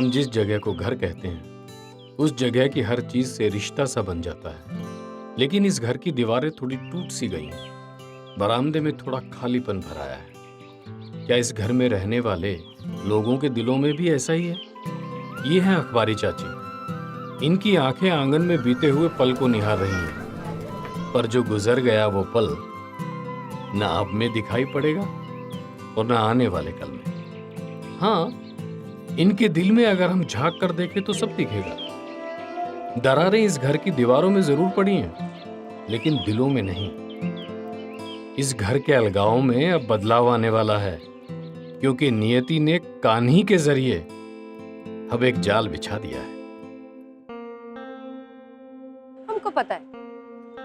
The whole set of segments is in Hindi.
हम जिस जगह को घर कहते हैं उस जगह की हर चीज से रिश्ता सा बन जाता है, लेकिन इस घर की दीवारें थोड़ी टूट सी गई हैं। बरामदे में थोड़ा खालीपन भर आया है। क्या इस घर में रहने वाले लोगों के दिलों में भी ऐसा ही है? ये है अखबारी चाची। इनकी आंखें आंगन में बीते हुए पल को निहार रही हैं, पर जो गुजर गया वो पल न अब में दिखाई पड़ेगा और न आने वाले कल में। हाँ, इनके दिल में अगर हम झांक कर देखें तो सब दिखेगा। दरारें इस घर की दीवारों में जरूर पड़ी हैं, लेकिन दिलों में नहीं। इस घर के अलगावों में अब बदलाव आने वाला है, क्योंकि नियति ने कान्ही के जरिए अब एक जाल बिछा दिया है। हमको पता है,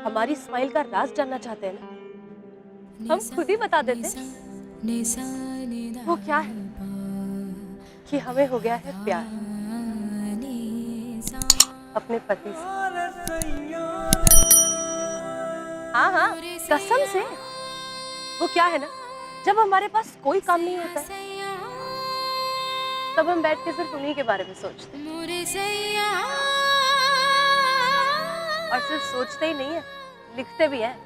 हमारी स्माइल का राज जानना चाहते हैं ना, हम खुद ही बता देते हैं। वो क्या है कि हमें हो गया है प्यार अपने पति से। हाँ हाँ, कसम से। वो क्या है ना, जब हमारे पास कोई काम नहीं होता तब हम बैठ के सिर्फ उन्हीं के बारे में सोचते हैं। और सिर्फ सोचते ही नहीं है, लिखते भी हैं।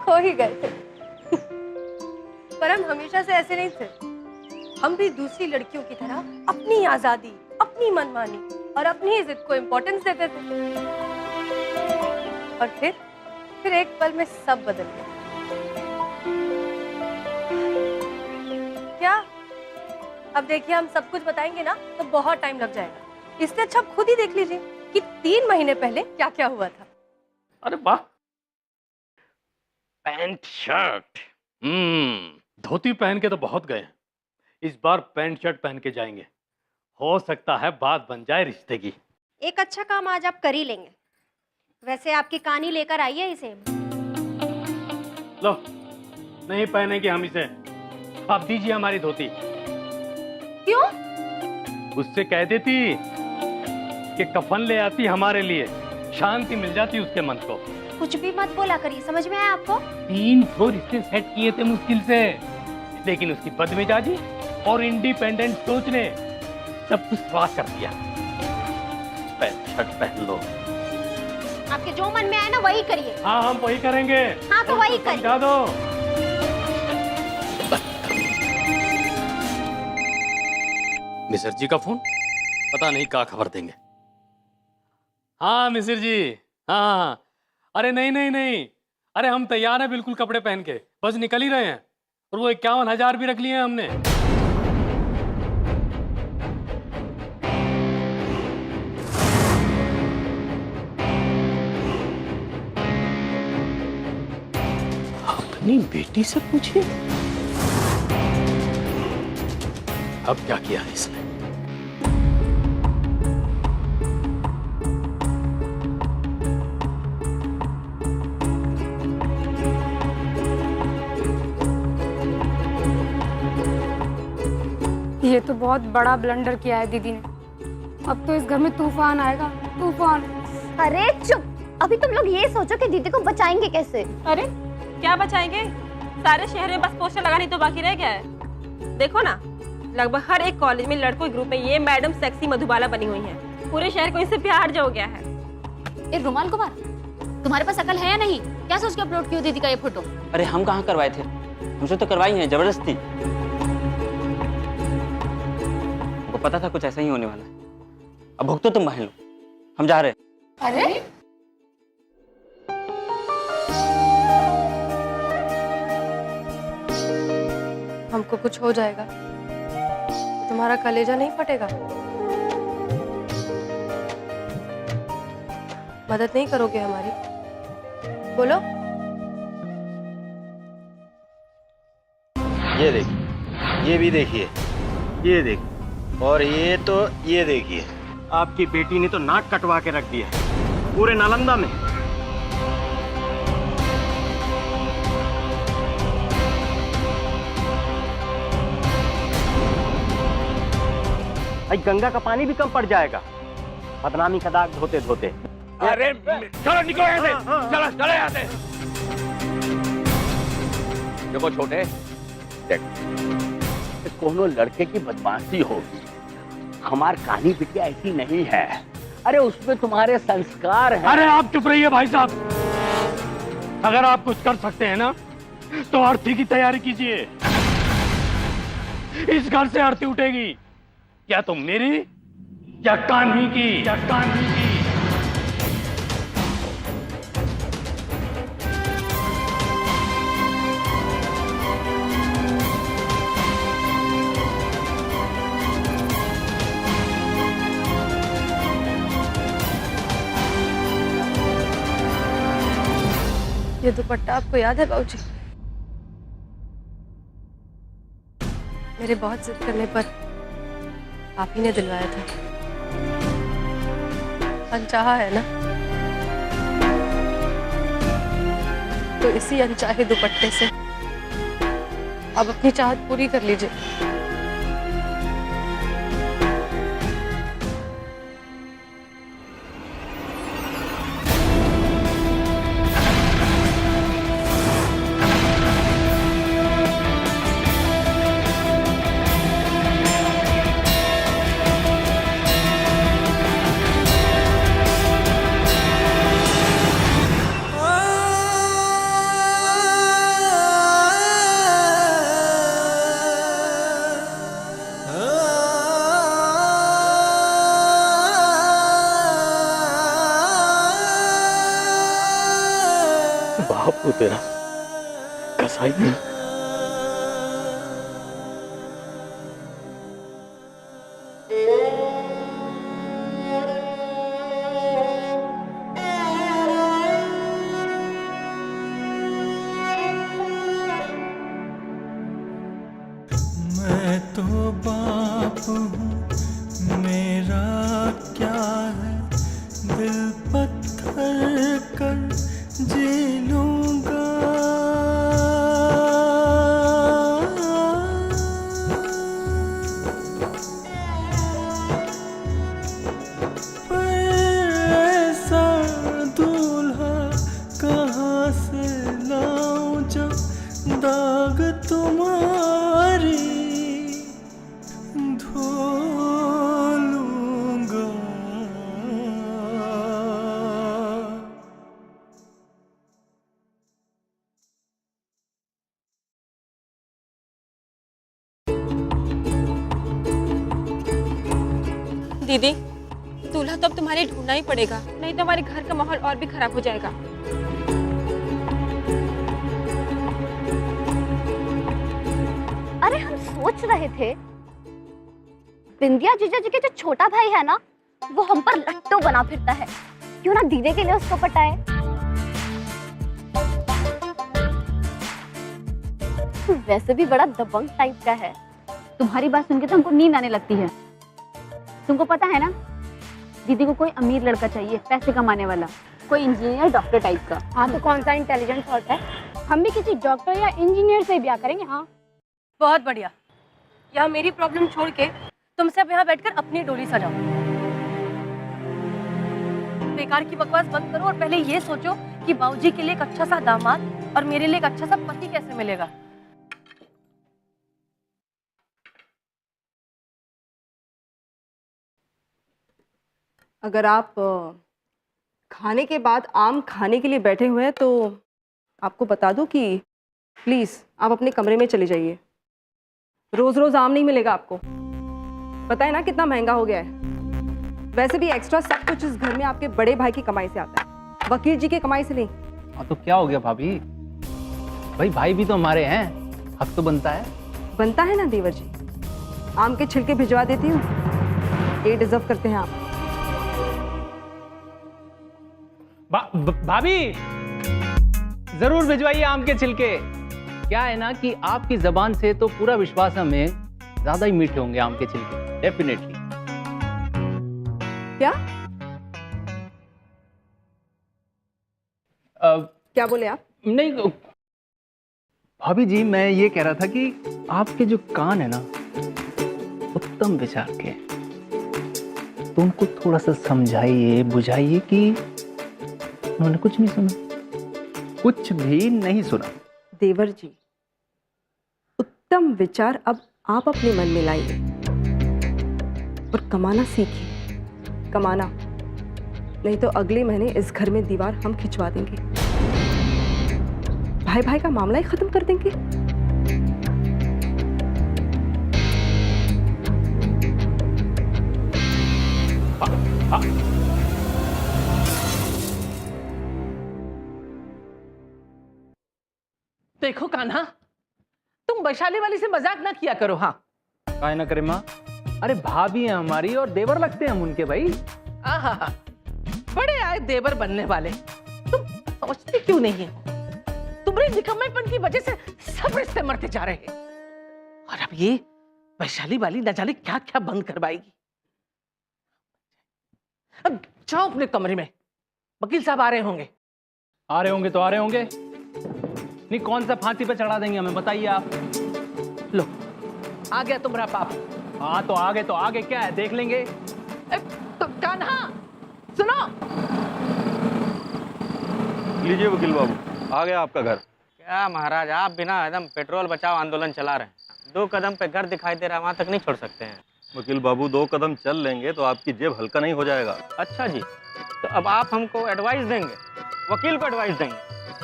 खो ही गए थे। पर हम हमेशा से ऐसे नहीं थे। हम भी दूसरी लड़कियों की तरह अपनी आजादी, अपनी मनमानी और अपनी ही जिद को इम्पोर्टेंस देते थे। और फिर एक पल में सब बदल गया। क्या अब देखिए, हम सब कुछ बताएंगे ना तो बहुत टाइम लग जाएगा। इससे अच्छा खुद ही देख लीजिए कि 3 महीने पहले क्या क्या हुआ था। अरे वाह, पैंट शर्ट। धोती पहन के तो बहुत गए हैं, इस बार पैंट शर्ट पहन के जाएंगे। हो सकता है बात बन जाए रिश्ते की। एक अच्छा काम आज आप कर ही लेंगे। वैसे आपकी कहानी लेकर आई है इसे। लो, नहीं पहनेंगे हम इसे। आप दीजिए हमारी धोती। क्यों? उससे कह देती कि कफन ले आती हमारे लिए, शांति मिल जाती उसके मन को। कुछ भी मत बोला करिए, समझ में आया आपको? 3 रिश्ते सेट किए थे मुश्किल से, लेकिन उसकी बदमिजाजी और इंडिपेंडेंट सोच ने सब कुछ स्वार कर दिया। पैंट शर्ट पहन लो। आपके जो मन में आए ना वही करिए। हाँ, हम वही करेंगे। हाँ तो वही करिए। समझा दो। मिसर जी का फोन, पता नहीं क्या खबर देंगे। हाँ मिसर जी, हाँ। अरे नहीं नहीं नहीं, अरे हम तैयार हैं बिल्कुल कपड़े पहन के, बस निकल ही रहे हैं। और वो 51,000 भी रख लिए हैं हमने। अपनी बेटी से पूछिए। अब क्या किया है इसने? ये तो बहुत बड़ा ब्लंडर किया है दीदी ने। अब तो इस घर में तूफान आएगा, तूफान। अरे चुप, अभी तुम लोग ये सोचो कि दीदी को बचाएंगे कैसे। अरे क्या बचाएंगे? सारे शहर में बस पोस्टर लगाने तो बाकी रह गया है। देखो ना, लगभग हर एक कॉलेज में लड़कों ग्रुप में ये मैडम सेक्सी मधुबाला बनी हुई हैं। पूरे शहर को इनसे प्यार जो हो गया है। ए रुमाल कुमार, तुम्हारे पास अकल है या नहीं? क्या सोच के अपलोड की हो दीदी का ये फोटो? अरे हम कहाँ करवाए थे, हमसे तो करवाई है जबरदस्ती। को पता था कुछ ऐसा ही होने वाला है। अब भुगतो तुम बहन लो, हम जा रहे हैं। अरे हमको कुछ हो जाएगा, तुम्हारा कलेजा नहीं फटेगा? मदद नहीं करोगे हमारी? बोलो। ये देखिए, ये भी देखिए, ये देखिए, और ये तो ये देखिए, आपकी बेटी ने तो नाक कटवा के रख दिया है पूरे नालंदा में। आज गंगा का पानी भी कम पड़ जाएगा, बदनामी का दाग धोते धोते। अरे चलो निकलो यहाँ से, चलो चलो यहाँ से। देखो छोटे, देख कोनो लड़के की बदमाशी होगी, हमार कहानी बिटिया ऐसी नहीं है। अरे उसमें तुम्हारे संस्कार हैं। अरे आप चुप रहिए भाई साहब। अगर आप कुछ कर सकते हैं ना तो आरती की तैयारी कीजिए। इस घर से आरती उठेगी, या तो मेरी या कान्ही की, या कान्ही की। ये दुपट्टा आपको याद है बाबूजी? मेरे बहुत जिद करने पर आप ही ने दिलवाया था। अनचाहा है ना, तो इसी अनचाहे दुपट्टे से आप अपनी चाहत पूरी कर लीजिए। बाप को तेरा कसाई नहीं। मैं तो बाप हूँ, मेरा क्या है, दिल पत्थर कर जी लूंगा। पर ऐसा दूल्हा कहाँ से लाऊं जो दाग तुम्हारी धो लूंगा। दीदी, दूल्हा तो अब तुम्हारे ढूंढना ही पड़ेगा, नहीं तो हमारे घर का माहौल और भी खराब हो जाएगा। अरे हम सोच रहे थे बिंदिया जीजा जी के जो छोटा भाई है ना, वो हम पर लट्टू बना फिरता है, क्यों ना दीदी के लिए उसको पटाए। वैसे भी बड़ा दबंग टाइप का है, तुम्हारी बात सुन के तो हमको नींद आने लगती है। तुमको पता है ना, दीदी को कोई अमीर लड़का चाहिए, पैसे कमाने वाला, कोई इंजीनियर डॉक्टर टाइप का। हाँ तो कौन सा इंटेलिजेंट थॉट है, हम भी किसी डॉक्टर या इंजीनियर से ही ब्याह करेंगे। हाँ बहुत बढ़िया। यहाँ मेरी प्रॉब्लम छोड़ के तुम सब यहाँ बैठकर अपनी डोली सजाओ। बेकार की बकवास बंद करो और पहले ये सोचो कि बाबूजी के लिए एक अच्छा सा दामाद और मेरे लिए एक अच्छा सा पति कैसे मिलेगा। अगर आप खाने के बाद आम खाने के लिए बैठे हुए हैं तो आपको बता दूं कि प्लीज़ आप अपने कमरे में चले जाइए। रोज़ रोज़ आम नहीं मिलेगा आपको, पता है ना कितना महंगा हो गया है। वैसे भी एक्स्ट्रा सब कुछ इस घर में आपके बड़े भाई की कमाई से आता है, वकील जी की कमाई से नहीं। हाँ तो क्या हो गया भाभी, भाई भी तो हमारे हैं, हक तो बनता है। बनता है ना देवर जी, आम के छिलके भिजवा देती हूँ, ये डिजर्व करते हैं आप। भाभी जरूर भिजवाइए आम के छिलके। क्या है ना कि आपकी जबान से तो पूरा विश्वास हमें ज्यादा ही मीठे होंगे आम के छिलके, डेफिनेटली। क्या क्या बोले आप? नहीं भाभी जी, मैं ये कह रहा था कि आपके जो कान है ना उत्तम विचार के, तो उनको थोड़ा सा समझाइए, बुझाइए कि उन्होंने कुछ नहीं सुना, कुछ भी नहीं सुना। देवर जी, उत्तम विचार अब आप अपने मन में लाइए और कमाना सीखिए। कमाना, नहीं तो अगले महीने इस घर में दीवार हम खिंचवा देंगे, भाई भाई का मामला ही खत्म कर देंगे। देखो कान्हा, तुम वैशाली वाली से मजाक ना किया करो। हाँ काय ना करे माँ, अरे भाभी है हमारी और देवर लगते हैं हम उनके भाई। आहा, बड़े आए देवर बनने वाले। तुम सोचते क्यों नहीं हो? तुम्हारे निकम्मेपन की वजह से सब रिश्ते मरते जा रहे हैं। और अब ये वैशाली वाली न जाने क्या क्या बंद करवाएगी। अब जाओ अपने कमरे में, वकील साहब आ रहे होंगे। आ रहे होंगे तो आ रहे होंगे, नहीं कौन सा फांसी पे चढ़ा देंगे हमें, बताइए आप। लो आ गया तुम्हारा पाप। हाँ तो आगे क्या है, देख लेंगे। तो कान्हा सुनो। लीजिए वकील बाबू, आ गया आपका घर। क्या महाराज, आप बिना एकदम पेट्रोल बचाओ आंदोलन चला रहे हैं। 2 कदम पे घर दिखाई दे रहा है, वहां तक नहीं छोड़ सकते हैं। वकील बाबू 2 कदम चल लेंगे तो आपकी जेब हल्का नहीं हो जाएगा। अच्छा जी, तो अब आप हमको एडवाइस देंगे, वकील को एडवाइस देंगे।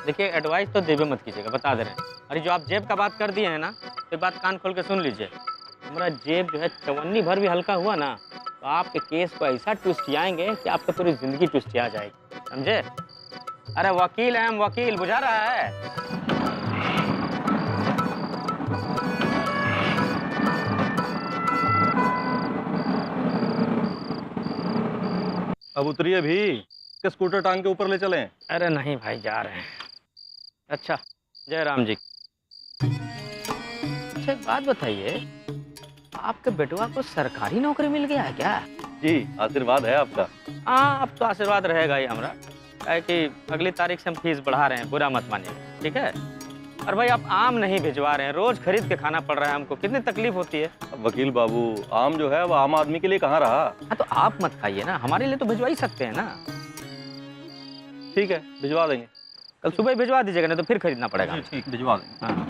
देखिए एडवाइस तो देवे मत कीजिएगा, बता दे रहे हैं। अरे जो आप जेब का बात कर दिए हैं ना, तो बात कान खोल के सुन लीजिए। हमारा जेब जो है चवन्नी भर भी हल्का हुआ ना, तो आपके केस को ऐसा ट्विस्टियाएंगे कि आपकी पूरी जिंदगी ट्विस्टिया जाएगी, समझे? अरे वकील है हम, वकील, बुझा रहा है? अब उतरिए भी, के स्कूटर टांग के ऊपर ले चलें? अरे नहीं भाई, जा रहे हैं। अच्छा जय राम जी। अच्छा एक बात बताइए, आपके बेटुआ को सरकारी नौकरी मिल गया है क्या? जी, आशीर्वाद है आपका। हाँ अब तो आशीर्वाद रहेगा ही हमारा, क्या कि अगली तारीख से हम फीस बढ़ा रहे हैं, बुरा मत मानिएगा, ठीक है? और भाई आप आम नहीं भिजवा रहे हैं, रोज खरीद के खाना पड़ रहा है हमको, कितनी तकलीफ होती है। वकील बाबू, आम जो है वो आम आदमी के लिए कहाँ रहा। हाँ तो आप मत खाइए ना, हमारे लिए तो भिजवा ही सकते हैं ना। ठीक है, भिजवा देंगे। कल सुबह ही भिजवा दीजिएगा, नहीं तो फिर खरीदना पड़ेगा। ठीक, भिजवा देंगे। हाँ।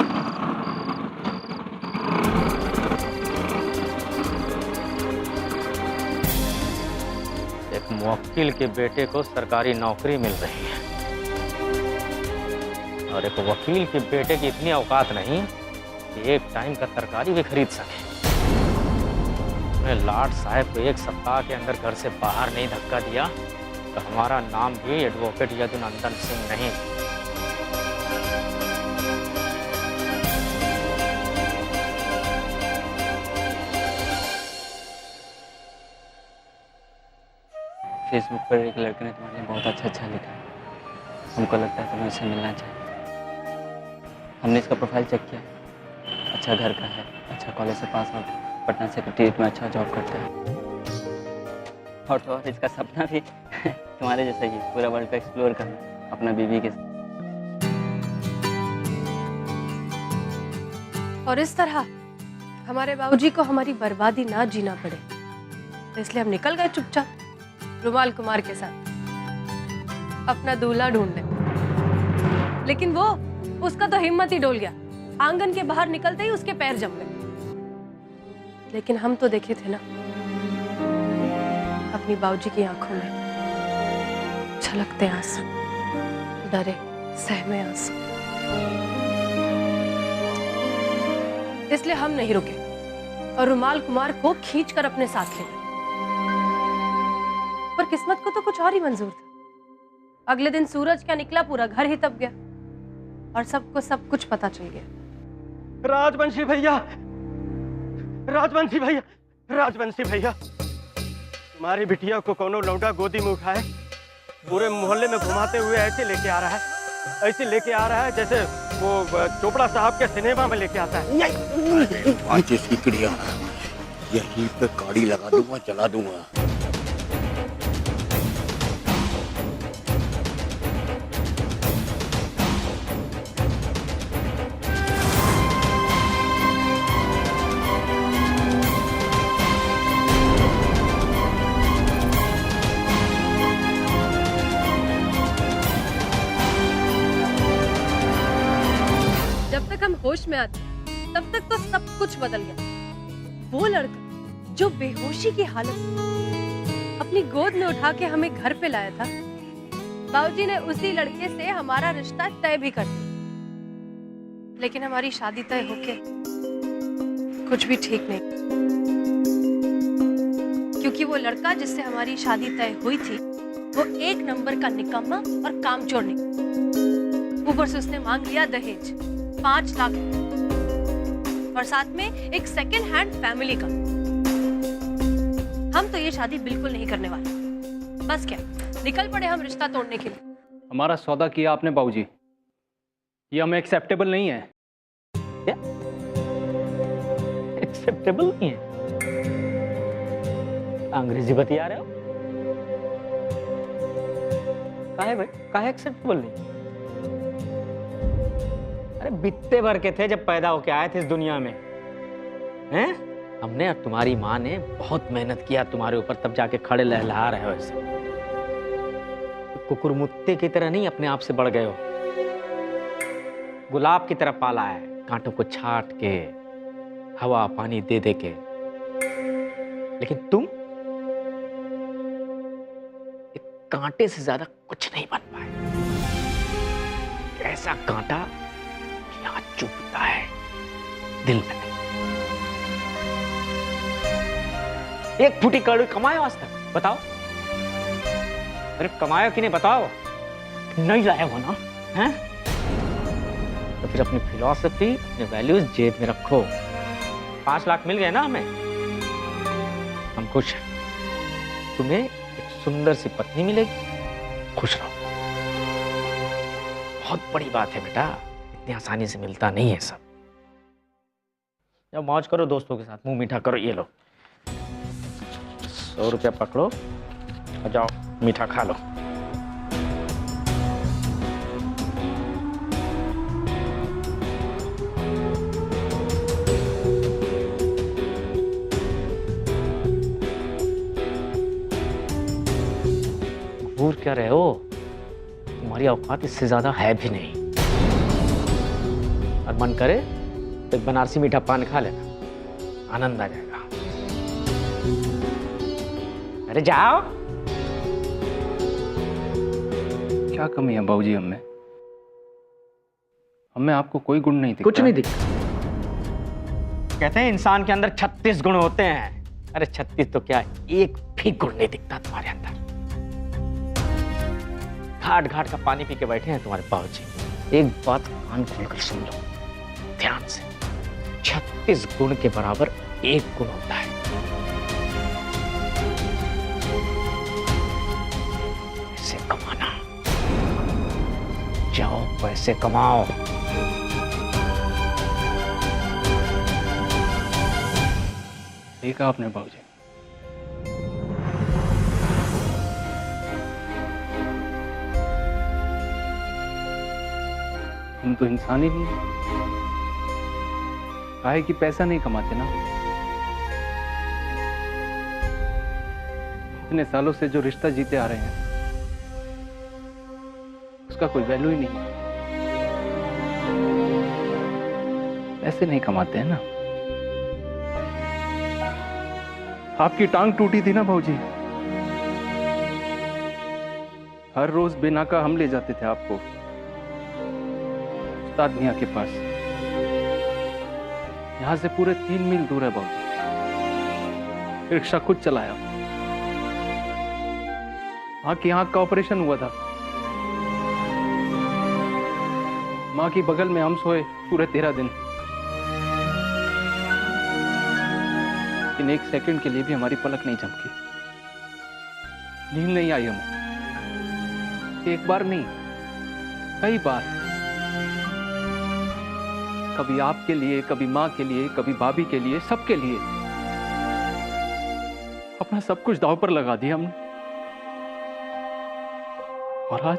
एक मुवक्किल के बेटे को सरकारी नौकरी मिल रही है और एक वकील के बेटे की इतनी औकात नहीं कि एक टाइम का तरकारी भी खरीद सके। मैं लाट साहब को 1 सप्ताह के अंदर घर से बाहर नहीं धक्का दिया तो हमारा नाम भी एडवोकेट यदुनंदन सिंह नहीं। फेसबुक पर एक लड़के ने तुम्हारे लिए बहुत अच्छा लिखा है, हमको लगता है तुम्हें इससे मिलना चाहिए। हमने इसका प्रोफाइल चेक किया, अच्छा घर का है, अच्छा कॉलेज से पास आउट, पटना सेक्रेटरीट में अच्छा जॉब करता है। और तो और इसका सपना भी तुम्हारे जैसा ही, पूरा वर्ल्ड को एक्सप्लोर करना अपना बीवी के साथ। और इस तरह हमारे बाबूजी को हमारी बर्बादी ना जीना पड़े, तो इसलिए हम निकल गए चुपचाप रुमाल कुमार के साथ अपना दूल्हा ढूंढने। लेकिन वो, उसका तो हिम्मत ही डोल गया, आंगन के बाहर निकलते ही उसके पैर जम गए। लेकिन हम तो देखे थे ना अपनी बाबूजी की आंखों में छलकते आंसू, डरे सहमे आंसू। इसलिए हम नहीं रुके और रुमाल कुमार को खींचकर अपने साथ ले गए। पर किस्मत को तो कुछ और ही मंजूर था। अगले दिन सूरज क्या निकला, पूरा घर ही तप गया और सबको सब कुछ पता चल गया। राजवंशी भैया, राजवंशी भैया, राजवंशी भैया, तुम्हारी बिटिया को कोनो लौंडा गोदी में उठाए, पूरे मोहल्ले में घुमाते हुए ऐसे लेके आ रहा है, ऐसे लेके आ रहा है जैसे वो चोपड़ा साहब के सिनेमा में लेके आता है। पांच सीकड़ियां यहीं पे गाड़ी लगा दूंगा, चला दूंगा। होश में आते तब तक तो सब कुछ बदल गया। वो लड़का जो बेहोशी की हालत में अपनी गोद में उठा के हमें घर पे लाया था, बाबूजी ने उसी लड़के से हमारा रिश्ता तय भी कर दिया। लेकिन हमारी शादी तय होके कुछ भी ठीक नहीं, क्योंकि वो लड़का जिससे हमारी शादी तय हुई थी वो एक नंबर का निकम्मा और कामचोर निकला। ऊपर से उसने मांग लिया दहेज 5 लाख और साथ में एक सेकेंड हैंड फैमिली का। हम तो ये शादी बिल्कुल नहीं करने वाले। बस क्या, निकल पड़े हम रिश्ता तोड़ने के लिए। हमारा सौदा किया आपने बाबूजी, ये हमें एक्सेप्टेबल नहीं है। क्या एक्सेप्टेबल नहीं है? अंग्रेजी बतिया रहे हो? काहे भाई, काहे एक्सेप्टेबल नहीं? अरे बित्ते भर के थे जब पैदा होके आए थे इस दुनिया में, हैं? हमने और तुम्हारी माँ ने बहुत मेहनत किया तुम्हारे ऊपर, तब जाके खड़े लहलहा रहे हो ऐसे। कुकुरमुत्ते की तरह नहीं अपने आप से बढ़ गए हो, गुलाब की तरह पाला है, कांटों को छाट के, हवा पानी दे दे के। लेकिन तुम एक कांटे से ज्यादा कुछ नहीं बन पाए। ऐसा कांटा यहाँ चुभता है, दिल में नहीं। एक फुटी करोड़ कमाए आज तक, बताओ? अरे कमाया कि नहीं बताओ? नहीं लाया हो ना, हैं? तो फिर अपनी फिलॉसफी, अपने वैल्यूज जेब में रखो। 5 लाख मिल गए ना हमें, हम खुश हैं। तुम्हें एक सुंदर सी पत्नी मिलेगी, खुश रहो। बहुत बड़ी बात है बेटा, इतनी आसानी से मिलता नहीं है सब। जब मौज करो दोस्तों के साथ, मुंह मीठा करो। ये लो 100 रुपया पकड़ो और जाओ मीठा खा लो। घूर क्या रहे हो? तुम्हारी औकात इससे ज्यादा है भी नहीं। और मन करे तो एक बनारसी मीठा पान खा लेना, आनंद आ जाएगा। अरे जाओ। क्या कमी है बाबूजी हमें? हमें आपको कोई गुण नहीं दिखता। कुछ नहीं दिखता। कहते हैं इंसान के अंदर 36 गुण होते हैं। अरे 36 तो क्या, एक भी गुण नहीं दिखता तुम्हारे अंदर। घाट घाट का पानी पी के बैठे हैं तुम्हारे बाबूजी। एक बात कान खोलकर सुन लो ध्यान से, 36 गुण के बराबर एक गुण होता है। पैसे कमाना, जाओ पैसे कमाओ। देखा आपने बाबूजी, हम तो इंसान ही नहीं है। काहे कि पैसा नहीं कमाते ना। इतने सालों से जो रिश्ता जीते आ रहे हैं उसका कोई वैल्यू ही नहीं है। पैसे नहीं कमाते हैं ना। आपकी टांग टूटी थी ना भाऊजी, हर रोज बिना का हम ले जाते थे आपको उस्ताद मियां के पास। यहां से पूरे 3 मील दूर है भाऊजी। रिक्शा खुद चलाया। मां की आंख का ऑपरेशन हुआ था। मां की बगल में हम सोए पूरे 13 दिन। लेकिन 1 सेकंड के लिए भी हमारी पलक नहीं झपकी, नींद नहीं आई हमें। एक बार नहीं, कई बार। कभी आपके लिए, कभी मां के लिए, कभी भाभी के लिए, सबके लिए अपना सब कुछ दांव पर लगा दिया हमने। और आज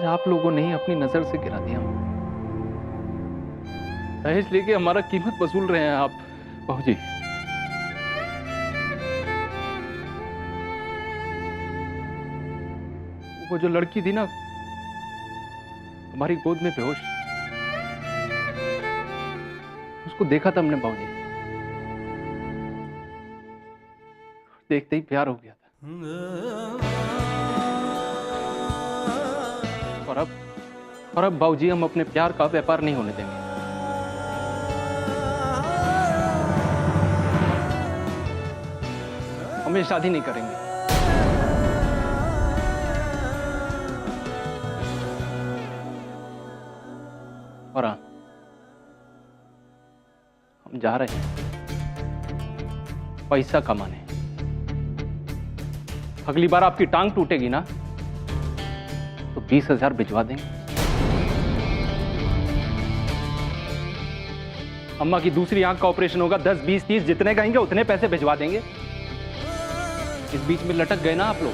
आप लोगों ने ही अपनी नजर से गिरा दिया। दहेज लेके हमारा कीमत वसूल रहे हैं आप बाबूजी। वो जो लड़की थी ना हमारी गोद में बेहोश, उसको देखा था हमने बाबूजी, देखते ही प्यार हो गया था। और अब बाबूजी हम अपने प्यार का व्यापार नहीं होने देंगे। हम शादी नहीं करेंगे। और हाँ, हम जा रहे हैं पैसा कमाने। अगली बार आपकी टांग टूटेगी ना तो 20,000 भिजवा देंगे। अम्मा की दूसरी आंख का ऑपरेशन होगा, 10, 20, 30 जितने कहेंगे उतने पैसे भिजवा देंगे। इस बीच में लटक गए ना आप लोग,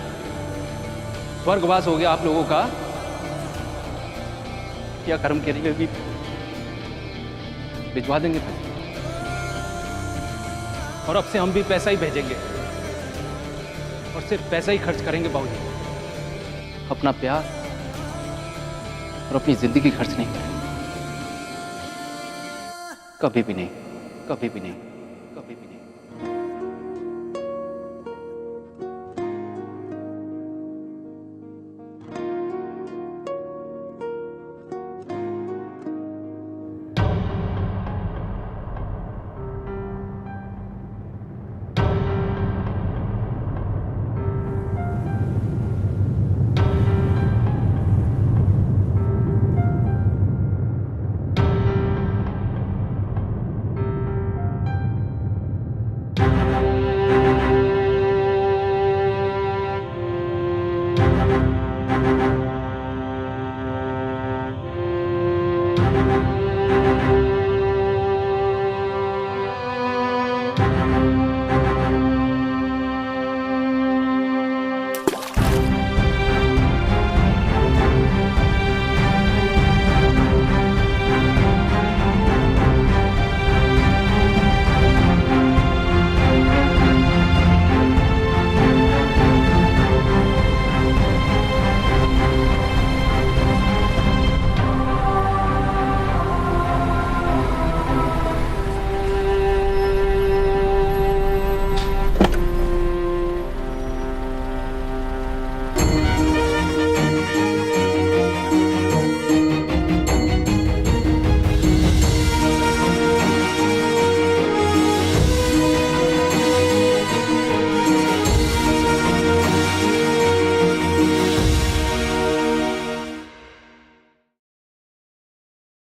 स्वर्गवास हो गया आप लोगों का। क्या कर्म करेंगे, भी भिजवा देंगे पैसे। और अब से हम भी पैसा ही भेजेंगे और सिर्फ पैसा ही खर्च करेंगे बाबूजी। अपना प्यार और अपनी जिंदगी खर्च नहीं करेंगे, कभी भी नहीं, कभी भी नहीं।